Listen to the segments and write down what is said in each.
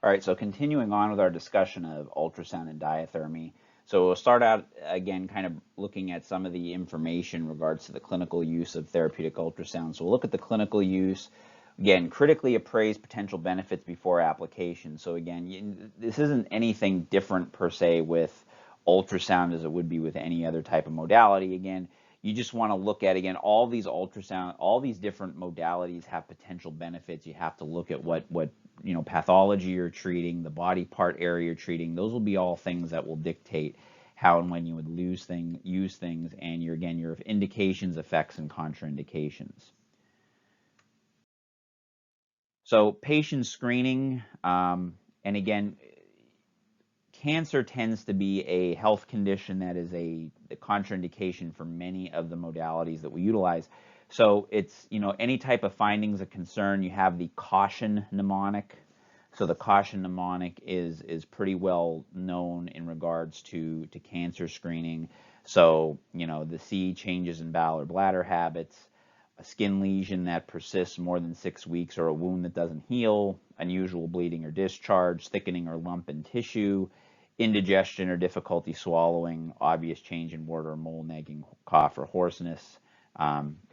All right, so continuing on with our discussion of ultrasound and diathermy. So we'll start out again kind of looking at some of the information in regards to the clinical use of therapeutic ultrasound. So we'll look at the clinical use. Again, critically appraise potential benefits before application. So again, this isn't anything different per se with ultrasound as it would be with any other type of modality. Again, you just want to look at, again, all these ultrasound, all these different modalities have potential benefits. You have to look at what pathology you're treating, the body part area you're treating. Those will be all things that will dictate how and when you would use things, and your indications, effects, and contraindications. So patient screening, and again, cancer tends to be a health condition that is a contraindication for many of the modalities that we utilize. So it's, any type of findings of concern, you have the caution mnemonic. So the caution mnemonic is pretty well known in regards to cancer screening. So, the C, changes in bowel or bladder habits, a skin lesion that persists more than 6 weeks or a wound that doesn't heal, unusual bleeding or discharge, thickening or lump in tissue, indigestion or difficulty swallowing, obvious change in wart or mole, nagging cough or hoarseness,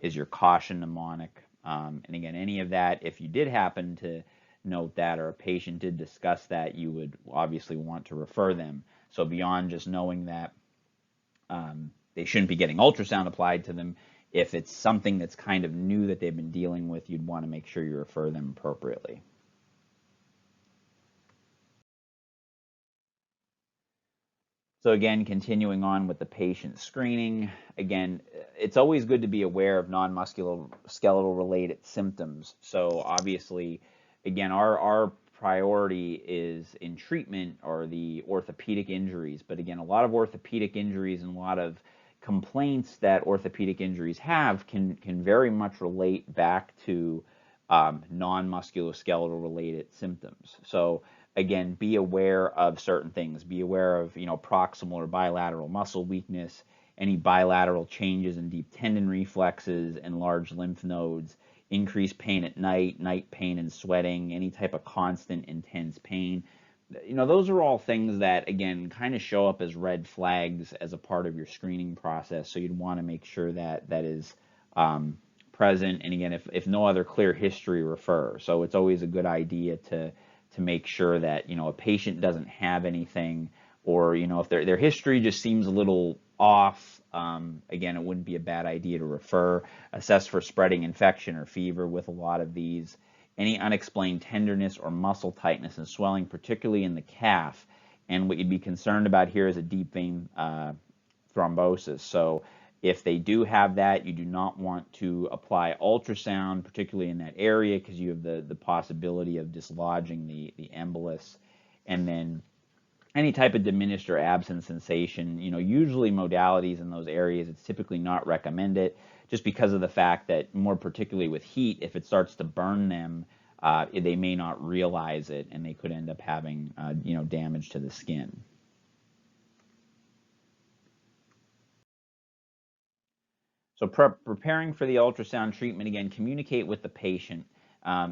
is your caution mnemonic. And again, any of that, if you did happen to note that or a patient did discuss that, you would obviously want to refer them. So beyond just knowing that they shouldn't be getting ultrasound applied to them, if it's something that's kind of new that they've been dealing with, you'd want to make sure you refer them appropriately. So again, continuing on with the patient screening, again, it's always good to be aware of non-musculoskeletal related symptoms. So obviously, again, our priority is in treatment or the orthopedic injuries. But again, a lot of orthopedic injuries and a lot of complaints that orthopedic injuries have can very much relate back to non-musculoskeletal related symptoms. So again, be aware of certain things. Be aware of, proximal or bilateral muscle weakness, any bilateral changes in deep tendon reflexes and large lymph nodes, increased pain at night, night pain and sweating, any type of constant intense pain. Those are all things that, again, kind of show up as red flags as a part of your screening process. So you'd want to make sure that that is present. And again, if no other clear history, refer. So it's always a good idea to make sure that, a patient doesn't have anything, or, if their history just seems a little off, again, it wouldn't be a bad idea to refer. Assess for spreading infection or fever with a lot of these. Any unexplained tenderness or muscle tightness and swelling, particularly in the calf. And what you'd be concerned about here is a deep vein thrombosis. So if they do have that, you do not want to apply ultrasound, particularly in that area, because you have the possibility of dislodging the embolus. And then any type of diminished or absent sensation, usually modalities in those areas, it's typically not recommended, just because of the fact that, more particularly with heat, if it starts to burn them, they may not realize it, and they could end up having, damage to the skin. So preparing for the ultrasound treatment, again, communicate with the patient.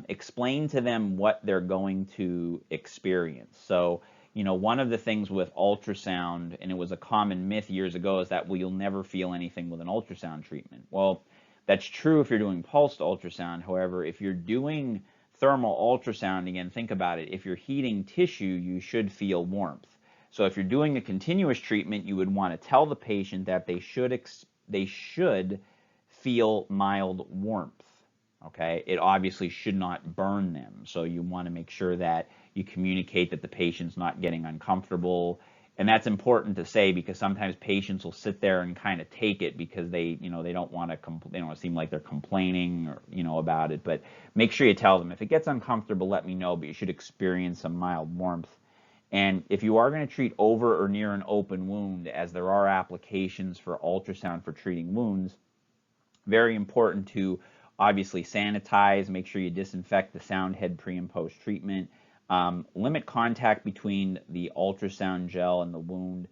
Explain to them what they're going to experience. So, one of the things with ultrasound, and it was a common myth years ago, is that, well, you'll never feel anything with an ultrasound treatment. Well, that's true if you're doing pulsed ultrasound. However, if you're doing thermal ultrasound, again, think about it. If you're heating tissue, you should feel warmth. So if you're doing a continuous treatment, you would want to tell the patient that they should feel mild warmth. Okay, it obviously should not burn them. So you want to make sure that you communicate that the patient's not getting uncomfortable. And that's important to say, because sometimes patients will sit there and kind of take it because they don't want to they don't want to seem like they're complaining or about it. But make sure you tell them, if it gets uncomfortable, let me know, but you should experience some mild warmth. And if you are going to treat over or near an open wound, as there are applications for ultrasound for treating wounds, very important to obviously sanitize, make sure you disinfect the sound head pre and post treatment. Limit contact between the ultrasound gel and the wound.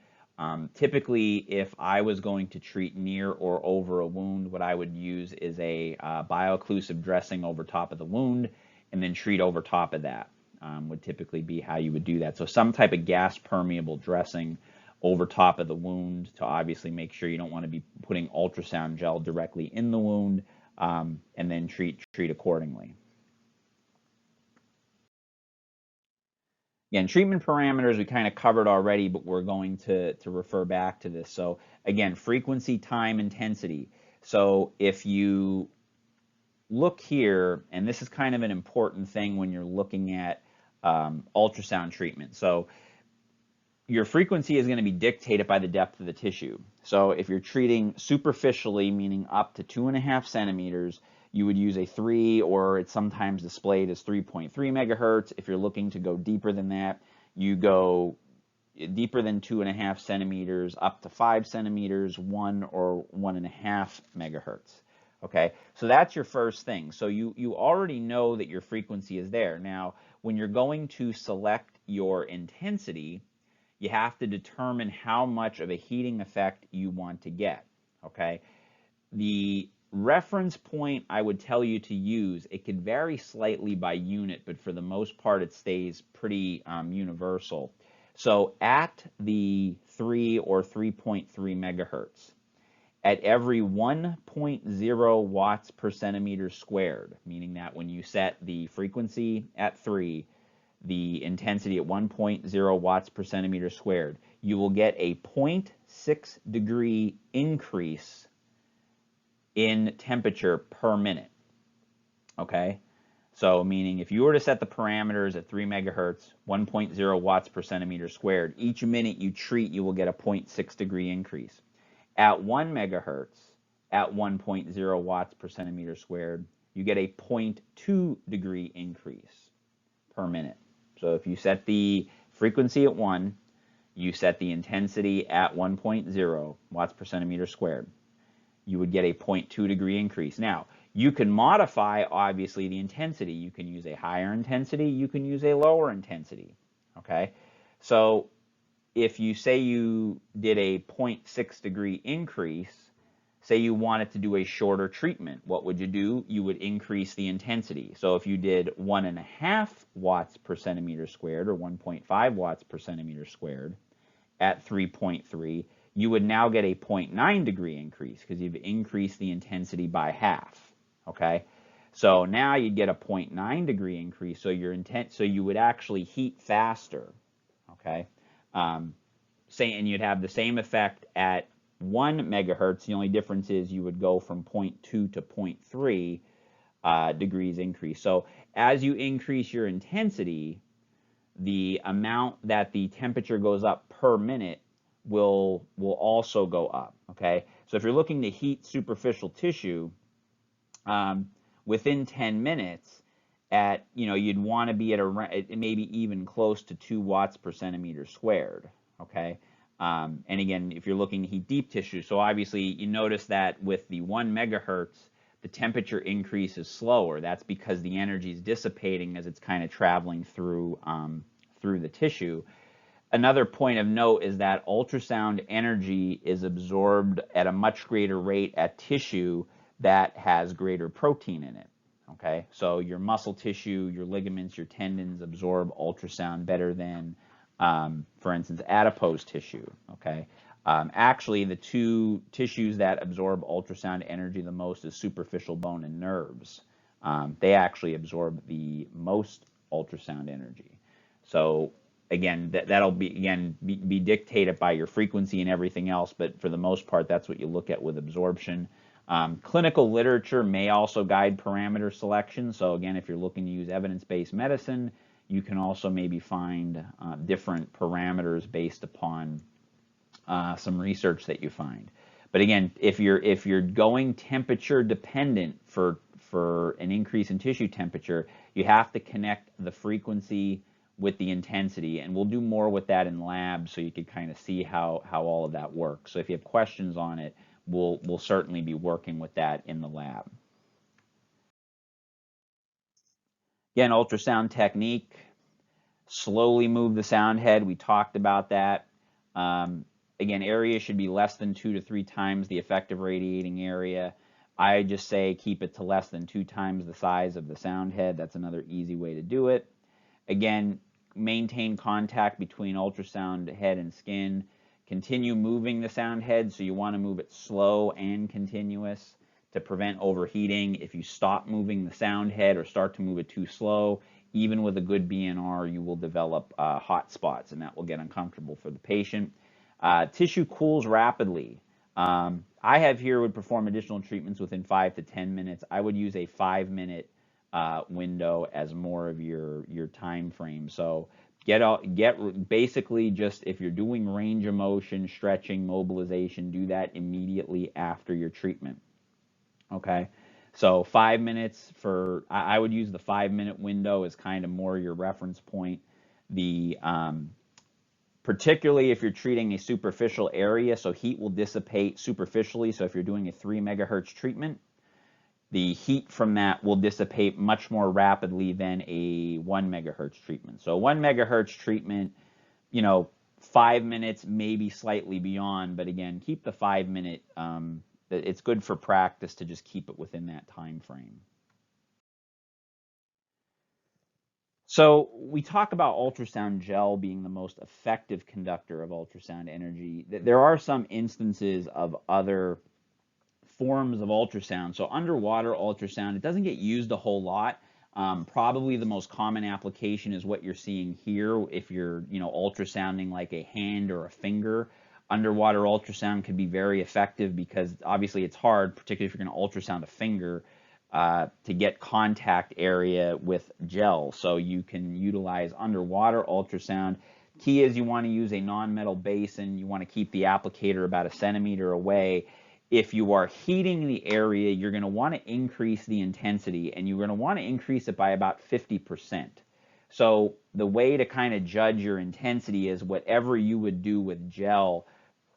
Typically, if I was going to treat near or over a wound, what I would use is a bioocclusive dressing over top of the wound, and then treat over top of that. would typically be how you would do that. So some type of gas permeable dressing over top of the wound to obviously make sure you don't want to be putting ultrasound gel directly in the wound, and then treat accordingly. Again, treatment parameters we kind of covered already, but we're going to refer back to this. So again, frequency, time, intensity. So if you look here, and this is kind of an important thing when you're looking at ultrasound treatment. So your frequency is going to be dictated by the depth of the tissue. So if you're treating superficially, meaning up to 2.5 centimeters, you would use a 3, or it's sometimes displayed as 3.3 megahertz. If you're looking to go deeper than that, you go deeper than 2.5 centimeters up to 5 centimeters, 1 or 1.5 megahertz. Okay, so that's your first thing. So you already know that your frequency is there. Now, when you're going to select your intensity, you have to determine how much of a heating effect you want to get. Okay, the reference point I would tell you to use, it could vary slightly by unit, but for the most part it stays pretty universal. So at the 3 or 3.3 megahertz, at every 1.0 watts per centimeter squared, meaning that when you set the frequency at 3, the intensity at 1.0 watts per centimeter squared, you will get a 0.6 degree increase in temperature per minute. Okay, so meaning if you were to set the parameters at 3 megahertz, 1.0 watts per centimeter squared, each minute you treat, you will get a 0.6 degree increase. At 1 megahertz, at 1.0 watts per centimeter squared, you get a 0.2 degree increase per minute. So if you set the frequency at 1, you set the intensity at 1.0 watts per centimeter squared, you would get a 0.2 degree increase. Now, you can modify, obviously, the intensity. You can use a higher intensity. You can use a lower intensity. Okay? So if you say you did a 0.6 degree increase, say you wanted to do a shorter treatment, what would you do? You would increase the intensity. So if you did 1.5 watts per centimeter squared, or 1.5 watts per centimeter squared at 3.3, you would now get a 0.9 degree increase because you've increased the intensity by half. Okay, so now you'd get a 0.9 degree increase. So so you would actually heat faster. Okay, and you'd have the same effect at 1 megahertz. The only difference is you would go from 0.2 to 0.3 degrees increase. So as you increase your intensity, the amount that the temperature goes up per minute will also go up. Okay, so if you're looking to heat superficial tissue, within 10 minutes, at you'd want to be at maybe even close to 2 watts per centimeter squared. Okay, and again, if you're looking to heat deep tissue, so obviously you notice that with the 1 megahertz, the temperature increase is slower. That's because the energy is dissipating as it's kind of traveling through the tissue. Another point of note is that ultrasound energy is absorbed at a much greater rate at tissue that has greater protein in it. Okay, so your muscle tissue, your ligaments, your tendons absorb ultrasound better than, for instance, adipose tissue. Okay, actually, the two tissues that absorb ultrasound energy the most is superficial bone and nerves. They actually absorb the most ultrasound energy. So again, that'll be dictated by your frequency and everything else, but for the most part, that's what you look at with absorption. Clinical literature may also guide parameter selection. So again, if you're looking to use evidence-based medicine, you can also maybe find different parameters based upon some research that you find. But again, if you're going temperature dependent for an increase in tissue temperature, you have to connect the frequency with the intensity, and we'll do more with that in lab so you can kind of see how all of that works. So if you have questions on it, we'll certainly be working with that in the lab. Again, ultrasound technique, slowly move the sound head. We talked about that. Again, area should be less than 2 to 3 times the effective radiating area. I just say keep it to less than 2 times the size of the sound head. That's another easy way to do it. Again, maintain contact between ultrasound head and skin. Continue moving the sound head, so you want to move it slow and continuous to prevent overheating. If you stop moving the sound head or start to move it too slow, even with a good BNR, you will develop hot spots, and that will get uncomfortable for the patient. Tissue cools rapidly. I have here would perform additional treatments within 5 to 10 minutes. I would use a 5-minute window as more of your time frame. So get basically just if you're doing range of motion, stretching, mobilization, do that immediately after your treatment. Okay, so 5 minutes for I would use the 5-minute window as kind of more your reference point. The particularly if you're treating a superficial area, so heat will dissipate superficially. So if you're doing a 3 megahertz treatment, the heat from that will dissipate much more rapidly than a 1 megahertz treatment. So 1 megahertz treatment, 5 minutes, maybe slightly beyond, but again, keep the 5-minute. It's good for practice to just keep it within that time frame. So we talk about ultrasound gel being the most effective conductor of ultrasound energy. There are some instances of other forms of ultrasound. So underwater ultrasound, it doesn't get used a whole lot. Probably the most common application is what you're seeing here. If you're, ultrasounding like a hand or a finger, underwater ultrasound could be very effective because obviously it's hard, particularly if you're going to ultrasound a finger, to get contact area with gel. So you can utilize underwater ultrasound. Key is you want to use a non-metal basin. You want to keep the applicator about 1 centimeter away. If you are heating the area, you're going to want to increase the intensity, and you're going to want to increase it by about 50%. So the way to kind of judge your intensity is whatever you would do with gel,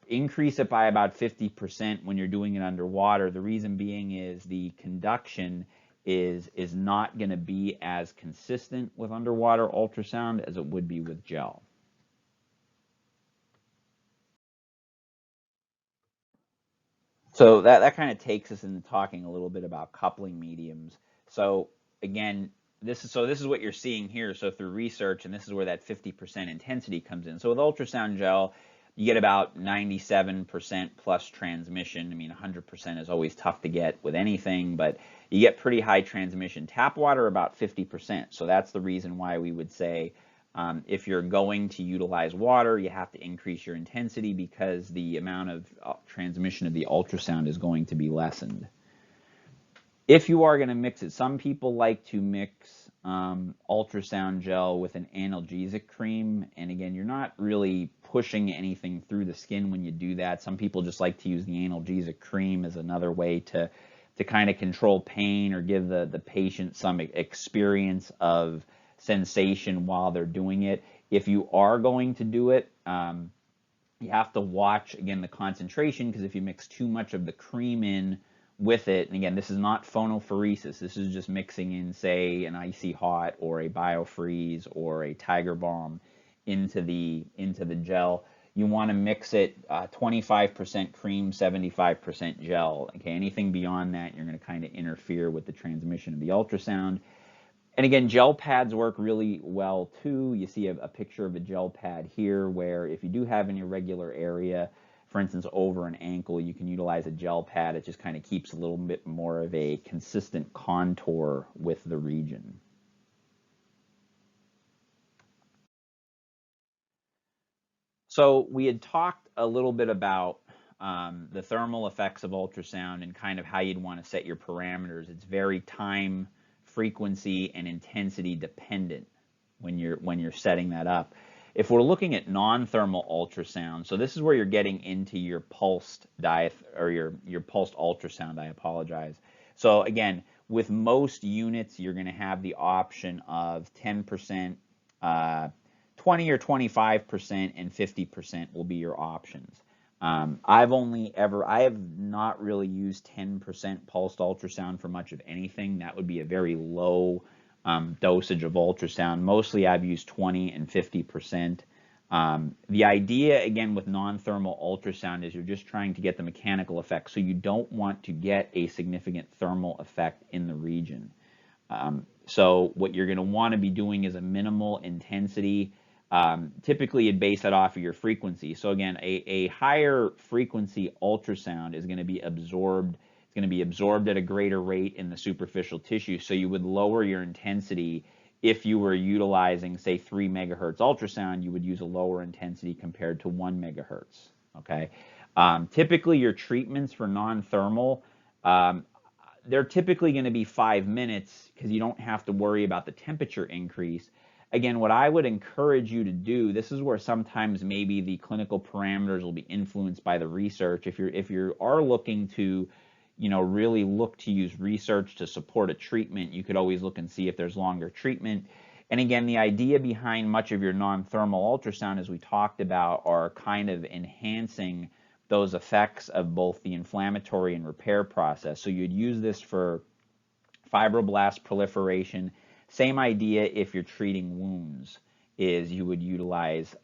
increase it by about 50% when you're doing it underwater. The reason being is the conduction is not going to be as consistent with underwater ultrasound as it would be with gel. So that kind of takes us into talking a little bit about coupling mediums. So again, this is what you're seeing here. So through research, and this is where that 50% intensity comes in. So with ultrasound gel, you get about 97% plus transmission. I mean, 100% is always tough to get with anything, but you get pretty high transmission. Tap water, about 50%. So that's the reason why we would say if you're going to utilize water, you have to increase your intensity because the amount of transmission of the ultrasound is going to be lessened. If you are going to mix it, some people like to mix ultrasound gel with an analgesic cream. And again, you're not really pushing anything through the skin when you do that. Some people just like to use the analgesic cream as another way to kind of control pain or give the patient some experience of sensation while they're doing it. If you are going to do it, you have to watch, again, the concentration, because if you mix too much of the cream in with it, and again, this is not phonophoresis, this is just mixing in, say, an icy hot or a biofreeze or a Tiger Balm into the gel. You want to mix it 25% cream, 75% gel. Okay, anything beyond that, you're going to kind of interfere with the transmission of the ultrasound. And again, gel pads work really well too. You see a picture of a gel pad here where if you do have an irregular area, for instance, over an ankle, you can utilize a gel pad. It just kind of keeps a little bit more of a consistent contour with the region. So we had talked a little bit about the thermal effects of ultrasound and kind of how you'd want to set your parameters. It's very time, frequency, and intensity dependent when you're setting that up. If we're looking at non-thermal ultrasound, so this is where you're getting into your pulsed your pulsed ultrasound, I apologize. So again, with most units, you're going to have the option of 10%, 20 or 25%, and 50% will be your options. I have not really used 10% pulsed ultrasound for much of anything. That would be a very low dosage of ultrasound. Mostly I've used 20 and 50%. The idea, again, with non-thermal ultrasound is you're just trying to get the mechanical effect. So you don't want to get a significant thermal effect in the region. So what you're going to want to be doing is a minimal intensity. Typically, you'd base that off of your frequency. So again, a higher frequency ultrasound is going to be absorbed. It's going to be absorbed at a greater rate in the superficial tissue. So you would lower your intensity. If you were utilizing, say, 3 megahertz ultrasound, you would use a lower intensity compared to 1 megahertz. Okay. Typically, your treatments for non-thermal, they're typically going to be 5 minutes because you don't have to worry about the temperature increase. Again, what I would encourage you to do, this is where sometimes maybe the clinical parameters will be influenced by the research. If you are looking to, really look to use research to support a treatment, you could always look and see if there's longer treatment. And again, the idea behind much of your non-thermal ultrasound, as we talked about, are kind of enhancing those effects of both the inflammatory and repair process. So you'd use this for fibroblast proliferation. Same idea if you're treating wounds, is you would utilize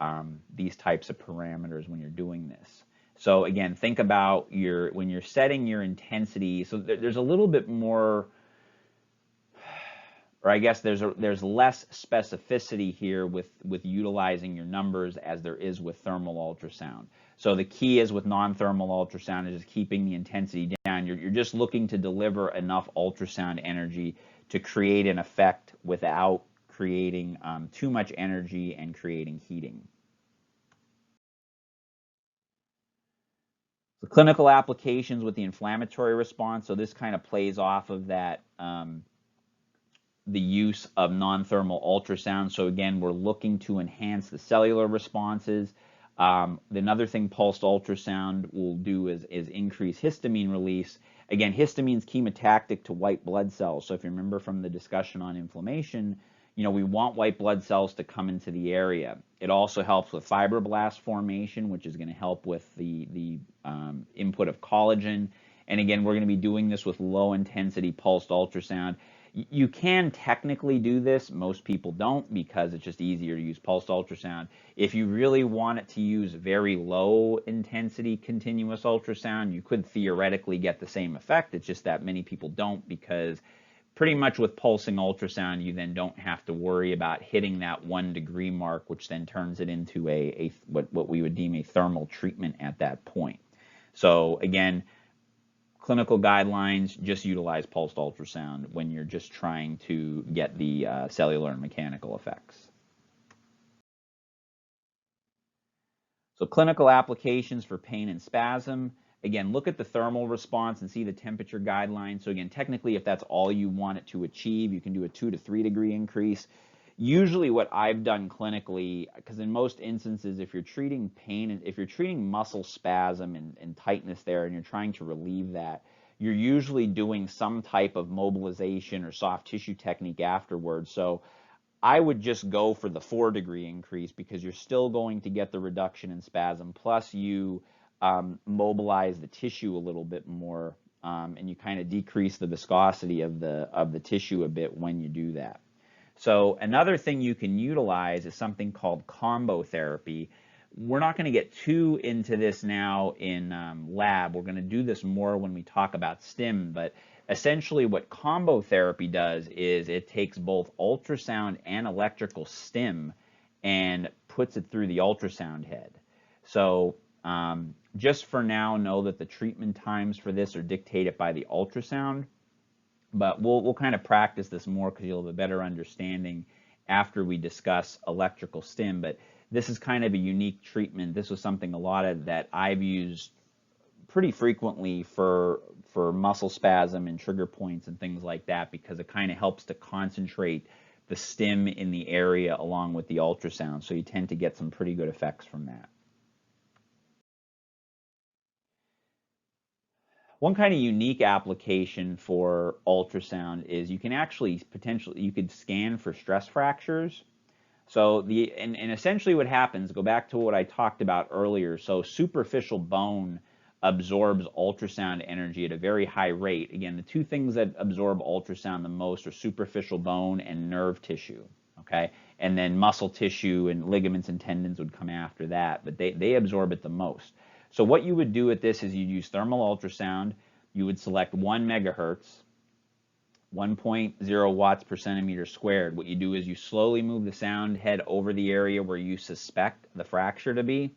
these types of parameters when you're doing this. So again, think about when you're setting your intensity. So there's a little bit more, or I guess there's less specificity here with utilizing your numbers as there is with thermal ultrasound. So the key is with non-thermal ultrasound is just keeping the intensity down. You're just looking to deliver enough ultrasound energy to create an effect without creating too much energy and creating heating. The clinical applications with the inflammatory response, so this kind of plays off of that, the use of non-thermal ultrasound. So again, we're looking to enhance the cellular responses. Another thing pulsed ultrasound will do is increase histamine release. Again, histamine's chemotactic to white blood cells. So if you remember from the discussion on inflammation, we want white blood cells to come into the area. It also helps with fibroblast formation, which is going to help with the input of collagen. And again, we're going to be doing this with low intensity pulsed ultrasound. You can technically do this. Most people don't because it's just easier to use pulsed ultrasound. If you really want it to use very low intensity continuous ultrasound, you could theoretically get the same effect. It's just that many people don't, because pretty much with pulsing ultrasound, you then don't have to worry about hitting that 1 degree mark, which then turns it into what we would deem a thermal treatment at that point. So again, clinical guidelines, just utilize pulsed ultrasound when you're just trying to get the cellular and mechanical effects. So clinical applications for pain and spasm. Again, look at the thermal response and see the temperature guidelines. So again, technically, if that's all you want it to achieve, you can do a 2 to 3 degree increase. Usually what I've done clinically, because in most instances, if you're treating pain, if you're treating muscle spasm and tightness there and you're trying to relieve that, you're usually doing some type of mobilization or soft tissue technique afterwards. So I would just go for the 4 degree increase, because you're still going to get the reduction in spasm, plus you mobilize the tissue a little bit more, and you kind of decrease the viscosity of the tissue a bit when you do that. So another thing you can utilize is something called combo therapy. We're not going to get too into this now in lab. We're going to do this more when we talk about STIM, but essentially what combo therapy does is it takes both ultrasound and electrical STIM and puts it through the ultrasound head. So just for now, know that the treatment times for this are dictated by the ultrasound. But we'll kind of practice this more because you'll have a better understanding after we discuss electrical STIM. But this is kind of a unique treatment. This was something that I've used pretty frequently for muscle spasm and trigger points and things like that, because it kind of helps to concentrate the STIM in the area along with the ultrasound. So you tend to get some pretty good effects from that. One kind of unique application for ultrasound is you can actually you could scan for stress fractures. So and essentially what happens, go back to what I talked about earlier. So superficial bone absorbs ultrasound energy at a very high rate. Again, the two things that absorb ultrasound the most are superficial bone and nerve tissue. Okay, and then muscle tissue and ligaments and tendons would come after that, but they absorb it the most. So what you would do with this is you'd use thermal ultrasound. You would select 1 megahertz. 1.0 watts per centimeter squared. What you do is you slowly move the sound head over the area where you suspect the fracture to be.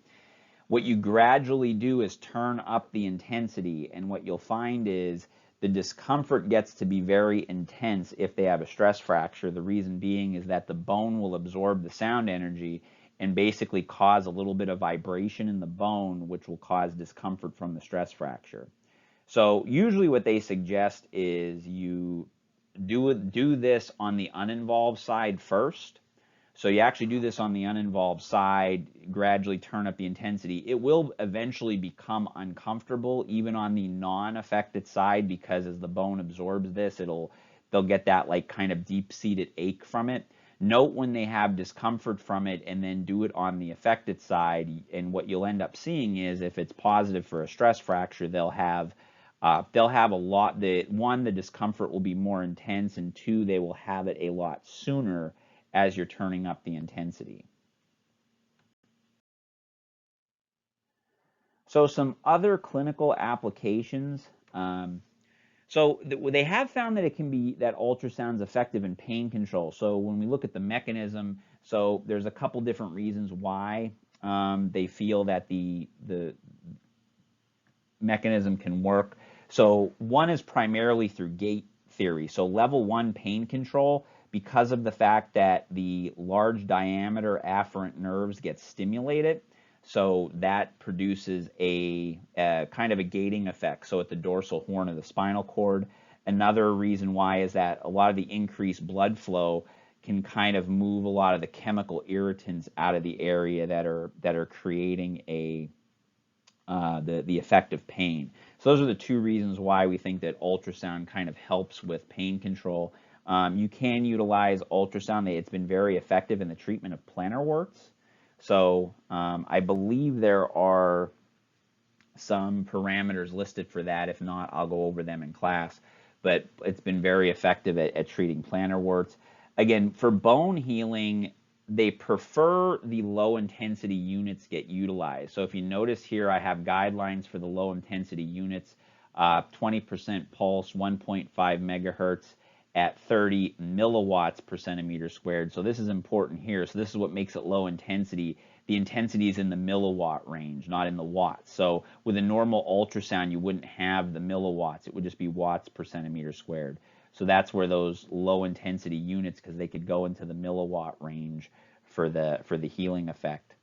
What you gradually do is turn up the intensity, and what you'll find is the discomfort gets to be very intense if they have a stress fracture. The reason being is that the bone will absorb the sound energy and basically cause a little bit of vibration in the bone, which will cause discomfort from the stress fracture. So usually what they suggest is you do this on the uninvolved side first. So you actually do this on the uninvolved side, gradually turn up the intensity. It will eventually become uncomfortable even on the non-affected side, because as the bone absorbs this, they'll get that like kind of deep-seated ache from it. Note when they have discomfort from it, and then do it on the affected side, and what you'll end up seeing is if it's positive for a stress fracture, they'll have a lot. The discomfort will be more intense, and two, they will have it a lot sooner as you're turning up the intensity. So some other clinical applications. They have found that that ultrasound's effective in pain control. So when we look at the mechanism, so there's a couple different reasons why they feel that the mechanism can work. So one is primarily through gate theory. So level 1 pain control, because of the fact that the large diameter afferent nerves get stimulated, so that produces a kind of a gating effect, so at the dorsal horn of the spinal cord. Another reason why is that a lot of the increased blood flow can kind of move a lot of the chemical irritants out of the area that are creating the effect of pain. So those are the two reasons why we think that ultrasound kind of helps with pain control. You can utilize ultrasound. It's been very effective in the treatment of plantar warts. So I believe there are some parameters listed for that. If not, I'll go over them in class. But it's been very effective at treating plantar warts. Again, for bone healing, they prefer the low intensity units get utilized. So if you notice here, I have guidelines for the low intensity units, 20% pulse, 1.5 megahertz at 30 milliwatts per centimeter squared. So this is important here. So this is what makes it low intensity. The intensity is in the milliwatt range, not in the watts. So with a normal ultrasound, you wouldn't have the milliwatts. It would just be watts per centimeter squared. So that's where those low intensity units, because they could go into the milliwatt range for the healing effect.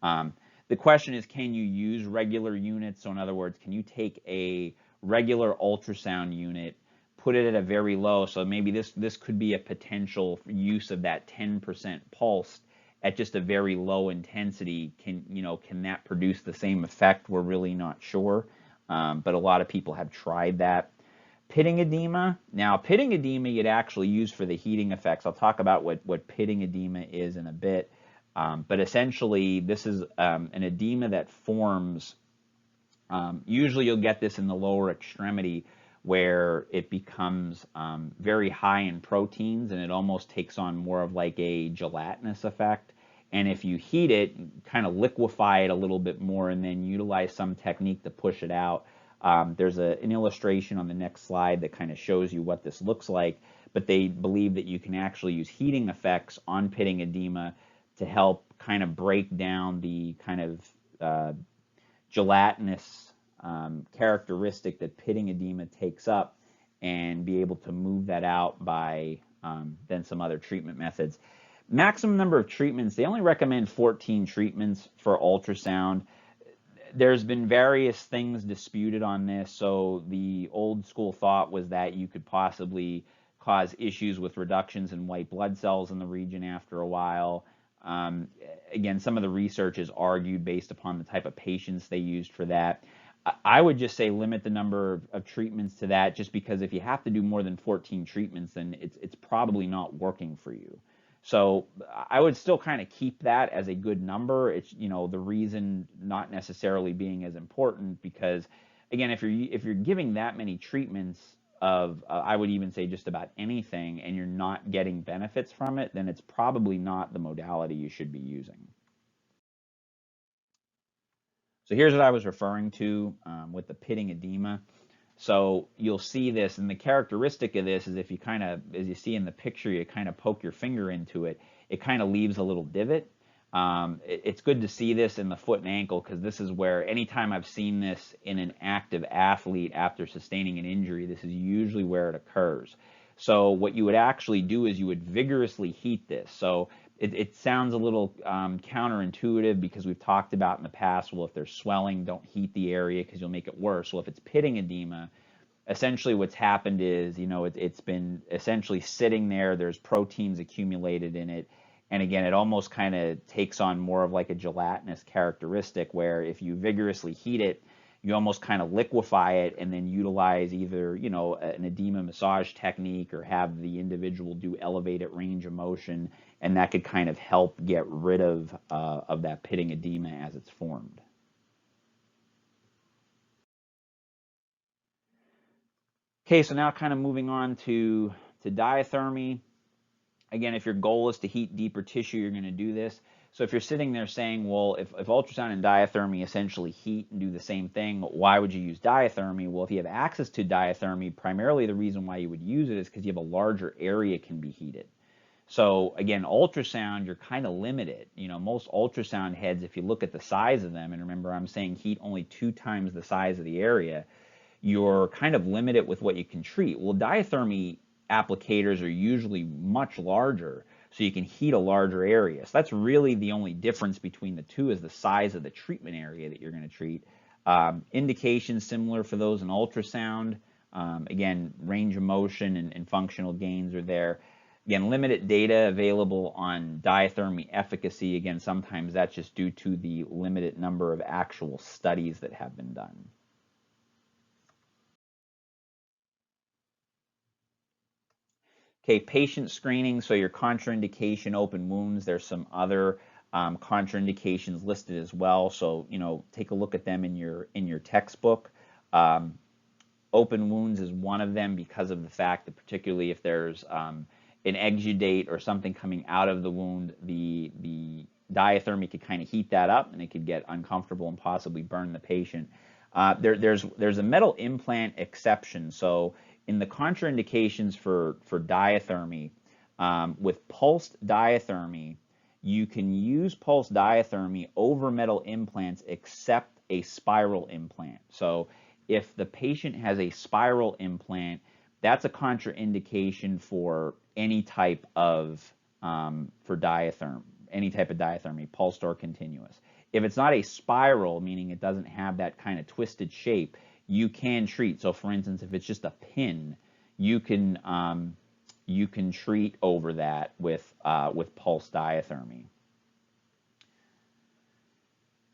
The question is, can you use regular units? So in other words, can you take a regular ultrasound unit, put it at a very low, so maybe this could be a potential use of that 10% pulse at just a very low intensity. Can that produce the same effect? We're really not sure, but a lot of people have tried that. Pitting edema. Now, pitting edema you'd actually use for the heating effects. I'll talk about what pitting edema is in a bit. But essentially, this is an edema that forms. Usually you'll get this in the lower extremity, where it becomes very high in proteins, and it almost takes on more of like a gelatinous effect. And if you heat it, kind of liquefy it a little bit more, and then utilize some technique to push it out. There's an illustration on the next slide that kind of shows you what this looks like, but they believe that you can actually use heating effects on pitting edema to help kind of break down the kind of gelatinous characteristic that pitting edema takes up, and be able to move that out by then some other treatment methods. Maximum number of treatments, they only recommend 14 treatments for ultrasound. There's been various things disputed on this. So the old school thought was that you could possibly cause issues with reductions in white blood cells in the region after a while. Again, some of the research is argued based upon the type of patients they used for that. I would just say limit the number of treatments to that, just because if you have to do more than 14 treatments, then it's probably not working for you. So I would still kind of keep that as a good number. It's, the reason not necessarily being as important, because again, if you're giving that many treatments of I would even say just about anything, and you're not getting benefits from it, then it's probably not the modality you should be using. So here's what I was referring to with the pitting edema. So you'll see this, and the characteristic of this is if you kind of, as you see in the picture, you kind of poke your finger into it, it kind of leaves a little divot. It's good to see this in the foot and ankle because this is where anytime I've seen this in an active athlete after sustaining an injury, this is usually where it occurs. So what you would actually do is you would vigorously heat this. So it sounds a little counterintuitive because we've talked about in the past, well, if there's swelling, don't heat the area because you'll make it worse. Well, if it's pitting edema, essentially what's happened is, it's been essentially sitting there, there's proteins accumulated in it, and again, it almost kind of takes on more of like a gelatinous characteristic where if you vigorously heat it, you almost kind of liquefy it and then utilize either, an edema massage technique or have the individual do elevated range of motion, and that could kind of help get rid of that pitting edema as it's formed. Okay, so now kind of moving on to diathermy. Again, if your goal is to heat deeper tissue, you're going to do this. So if you're sitting there saying, well, if ultrasound and diathermy essentially heat and do the same thing, why would you use diathermy? Well, if you have access to diathermy, primarily the reason why you would use it is because you have a larger area can be heated. So again, ultrasound, you're kind of limited. Most ultrasound heads, if you look at the size of them, and remember I'm saying heat only 2 times the size of the area, you're kind of limited with what you can treat. Well, diathermy applicators are usually much larger, so you can heat a larger area. So that's really the only difference between the two is the size of the treatment area that you're going to treat. Indications similar for those in ultrasound. Again, range of motion and functional gains are there. Again, limited data available on diathermy efficacy. Again, sometimes that's just due to the limited number of actual studies that have been done. Okay, patient screening, so your contraindication, open wounds, there's some other contraindications listed as well. So, take a look at them in your textbook. Open wounds is one of them because of the fact that particularly if there's an exudate or something coming out of the wound, the diathermy could kind of heat that up and it could get uncomfortable and possibly burn the patient. There's a metal implant exception. So in the contraindications for diathermy, with pulsed diathermy, you can use pulsed diathermy over metal implants except a spiral implant. So if the patient has a spiral implant, that's a contraindication for any type of diathermy, pulsed or continuous. If it's not a spiral, meaning it doesn't have that kind of twisted shape, you can treat. So for instance, if it's just a pin, you can treat over that with pulse diathermy.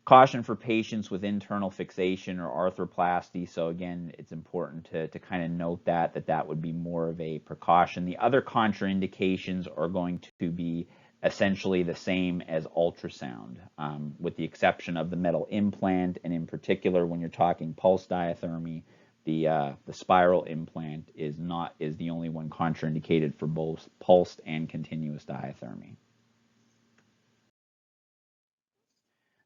Caution for patients with internal fixation or arthroplasty. So again, it's important to kind of note that would be more of a precaution. The other contraindications are going to be essentially the same as ultrasound, with the exception of the metal implant, and in particular, when you're talking pulse diathermy, the spiral implant is the only one contraindicated for both pulsed and continuous diathermy.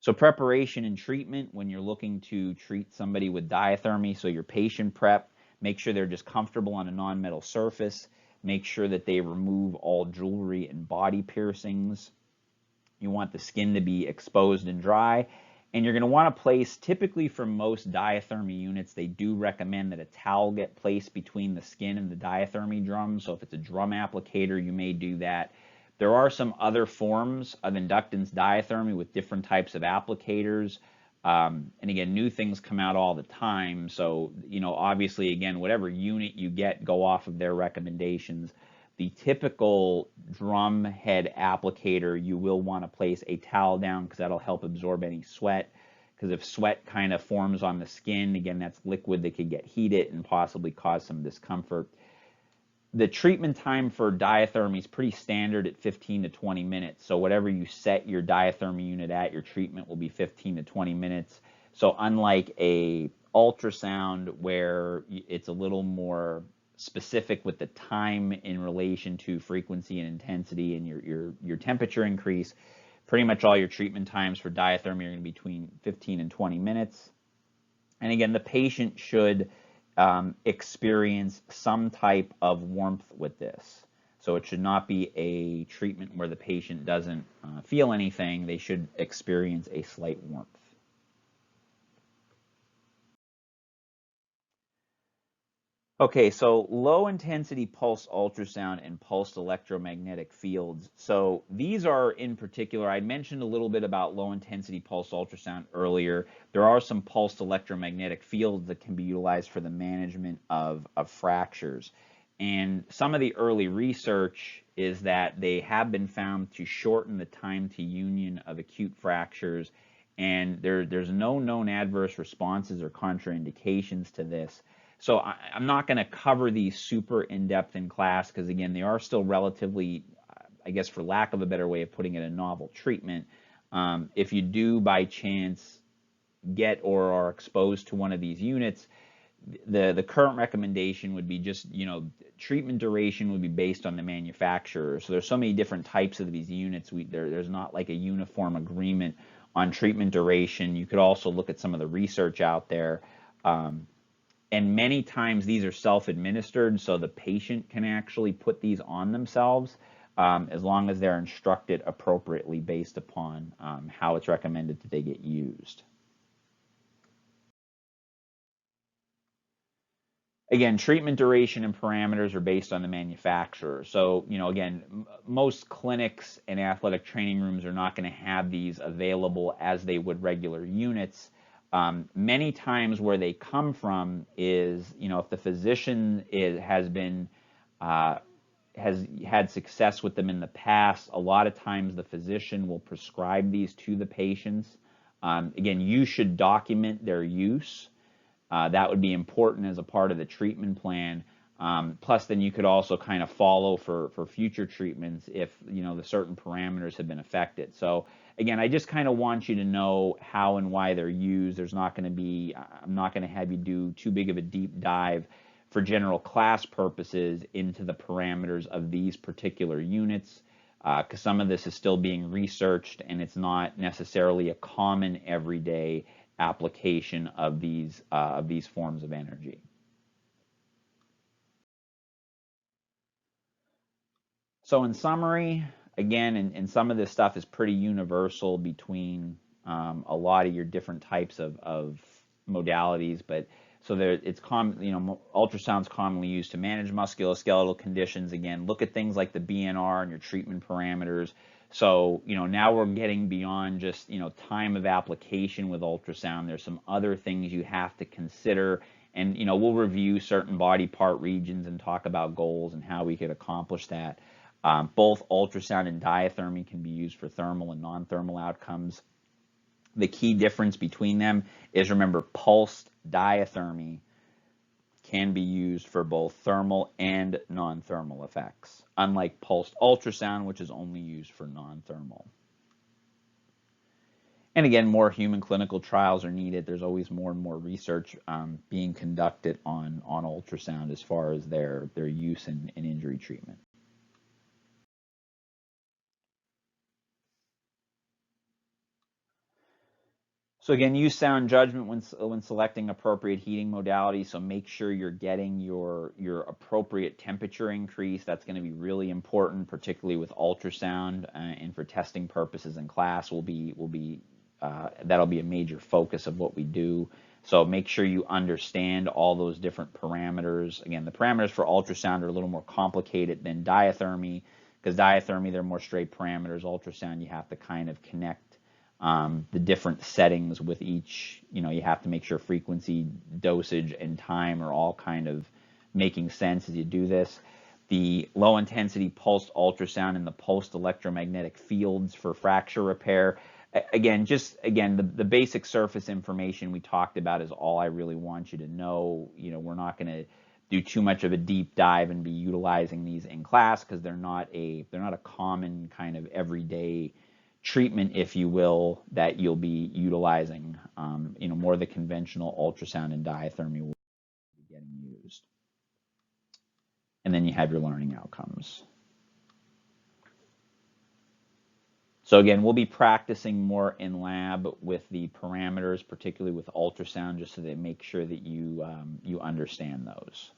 So preparation and treatment when you're looking to treat somebody with diathermy, so your patient prep, make sure they're just comfortable on a non-metal surface. Make sure that they remove all jewelry and body piercings. You want the skin to be exposed and dry. And you're going to want to place, typically for most diathermy units, they do recommend that a towel get placed between the skin and the diathermy drum. So if it's a drum applicator, you may do that. There are some other forms of inductance diathermy with different types of applicators. And again, new things come out all the time. So, obviously, again, whatever unit you get, go off of their recommendations. The typical drum head applicator, you will want to place a towel down because that'll help absorb any sweat. Because if sweat kind of forms on the skin, again, that's liquid that could get heated and possibly cause some discomfort. The treatment time for diathermy is pretty standard at 15 to 20 minutes. So whatever you set your diathermy unit at, your treatment will be 15 to 20 minutes. So unlike a ultrasound where it's a little more specific with the time in relation to frequency and intensity and your temperature increase, pretty much all your treatment times for diathermy are going to be between 15 and 20 minutes. And again, the patient should experience some type of warmth with this. So it should not be a treatment where the patient doesn't feel anything. They should experience a slight warmth. Okay, so low intensity pulse ultrasound and pulsed electromagnetic fields. So these are in particular, I mentioned a little bit about low intensity pulse ultrasound earlier. There are some pulsed electromagnetic fields that can be utilized for the management of fractures. And some of the early research is that they have been found to shorten the time to union of acute fractures. And there's no known adverse responses or contraindications to this. So I'm not going to cover these super in-depth in class because, again, they are still relatively, I guess for lack of a better way of putting it, a novel treatment. If you do by chance get or are exposed to one of these units, the current recommendation would be just, treatment duration would be based on the manufacturer. So there's so many different types of these units. There's not like a uniform agreement on treatment duration. You could also look at some of the research out there. And many times these are self-administered, so the patient can actually put these on themselves as long as they're instructed appropriately based upon how it's recommended that they get used. Again, treatment duration and parameters are based on the manufacturer. So, again, most clinics and athletic training rooms are not going to have these available as they would regular units. Many times where they come from is, if the physician has had success with them in the past, a lot of times the physician will prescribe these to the patients. Again, you should document their use. That would be important as a part of the treatment plan. Plus, then you could also kind of follow for future treatments if, the certain parameters have been affected. So again, I just kind of want you to know how and why they're used. I'm not going to have you do too big of a deep dive for general class purposes into the parameters of these particular units, because some of this is still being researched and it's not necessarily a common everyday application of these forms of energy. So in summary, again, and some of this stuff is pretty universal between a lot of your different types of modalities, but so it's ultrasound's commonly used to manage musculoskeletal conditions. Again, look at things like the BNR and your treatment parameters. So, now we're getting beyond just, time of application with ultrasound. There's some other things you have to consider. And, we'll review certain body part regions and talk about goals and how we could accomplish that. Both ultrasound and diathermy can be used for thermal and non-thermal outcomes. The key difference between them is, remember, pulsed diathermy can be used for both thermal and non-thermal effects, unlike pulsed ultrasound, which is only used for non-thermal. And again, more human clinical trials are needed. There's always more and more research being conducted on ultrasound as far as their use in injury treatment. So again, use sound judgment when selecting appropriate heating modality. So make sure you're getting your appropriate temperature increase. That's going to be really important, particularly with ultrasound, and for testing purposes in class that'll be a major focus of what we do. So make sure you understand all those different parameters. Again, the parameters for ultrasound are a little more complicated than diathermy, because diathermy, they're more straight parameters. Ultrasound, you have to kind of connect the different settings with each. You have to make sure frequency, dosage, and time are all kind of making sense as you do this. The low intensity pulsed ultrasound and the pulsed electromagnetic fields for fracture repair. Again, the basic surface information we talked about is all I really want you to know. We're not going to do too much of a deep dive and be utilizing these in class because they're not a common kind of everyday treatment, if you will, that you'll be utilizing. More the conventional ultrasound and diathermy will be getting used. And then you have your learning outcomes. So again, we'll be practicing more in lab with the parameters, particularly with ultrasound, just so that make sure that you understand those.